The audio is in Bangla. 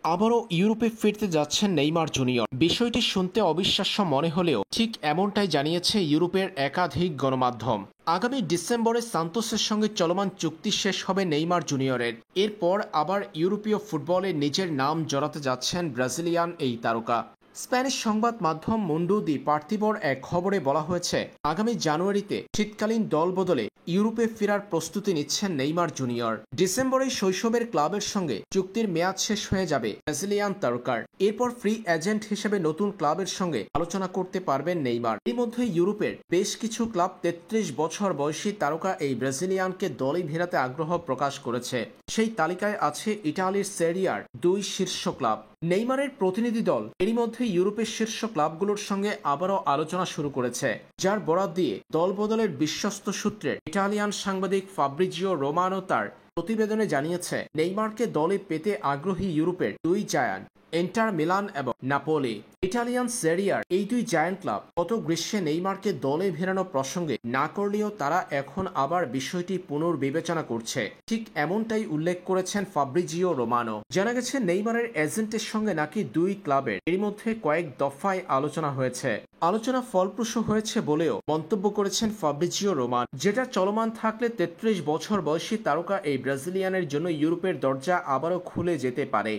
আবারও ইউরোপে ফিরতে যাচ্ছেন নেইমার জুনিয়র। বিষয়টি শুনতে অবিশ্বাস্য মনে হলেও ঠিক এমনটাই জানিয়েছে ইউরোপের একাধিক গণমাধ্যম। আগামী ডিসেম্বরে সান্তোসের সঙ্গে চলমান চুক্তি শেষ হবে নেইমার জুনিয়রের। এরপর আবার ইউরোপীয় ফুটবলে নিজের নাম জড়াতে যাচ্ছেন ব্রাজিলিয়ান এই তারকা। স্প্যানিশ সংবাদ মাধ্যম মুন্ডো দি পার্তিবর এক খবরে বলা হয়েছে, আগামী জানুয়ারিতে শীতকালীন দল বদলে ইউরোপে ফেরার প্রস্তুতি নিচ্ছেন নেইমার জুনিয়র। ডিসেম্বরে শৈশবের ক্লাবের সঙ্গে চুক্তির মেয়াদ শেষ হয়ে যাবে ব্রাজিলিয়ান তারকার। এরপর ফ্রি এজেন্ট হিসেবে নতুন ক্লাবের সঙ্গে আলোচনা করতে পারবেন নেইমার। এর মধ্যে ইউরোপের বেশ কিছু ক্লাব ৩৩ বছর বয়সী তারকা এই ব্রাজিলিয়ানকে দলে ফেরাতে আগ্রহ প্রকাশ করেছে। সেই তালিকায় আছে ইটালির সেরিয়ার ২ শীর্ষ ক্লাব। নেইমারের প্রতিনিধি দল এরই মধ্যে ইউরোপের শীর্ষ ক্লাবগুলোর সঙ্গে আবারও আলোচনা শুরু করেছে, যার বরাত দিয়ে দল বদলের বিশ্বস্ত সূত্রে ইটালিয়ান সাংবাদিক ফাব্রিজিও রোমানো তার প্রতিবেদনে জানিয়েছে, নেইমারকে দলে পেতে আগ্রহী ইউরোপের ২ জায়ান্ট ইন্টার মিলান এবং নাপোলি। ইটালিয়ান সেরিয়ার এই ২ জায়ান্ট ক্লাব গত গ্রীষ্মে নেইমারকে দলে ফেরানো প্রসঙ্গে না করলেও তারা এখন আবার বিষয়টি পুনর্বিবেচনা করছে। ঠিক এমনটাই উল্লেখ করেছেন ফাব্রিজিও রোমানো। জানা গেছে, নেইমারের এজেন্টের সঙ্গে নাকি ২ ক্লাবের এর মধ্যে কয়েক দফায় আলোচনা হয়েছে। আলোচনা ফলপ্রসূ হয়েছে বলেও মন্তব্য করেছেন ফাব্রিজিও রোমান। যেটা চলমান থাকলে ৩৩ বছর বয়সী তারকা এই ব্রাজিলিয়ানের জন্য ইউরোপের দরজা আবারও খুলে যেতে পারে।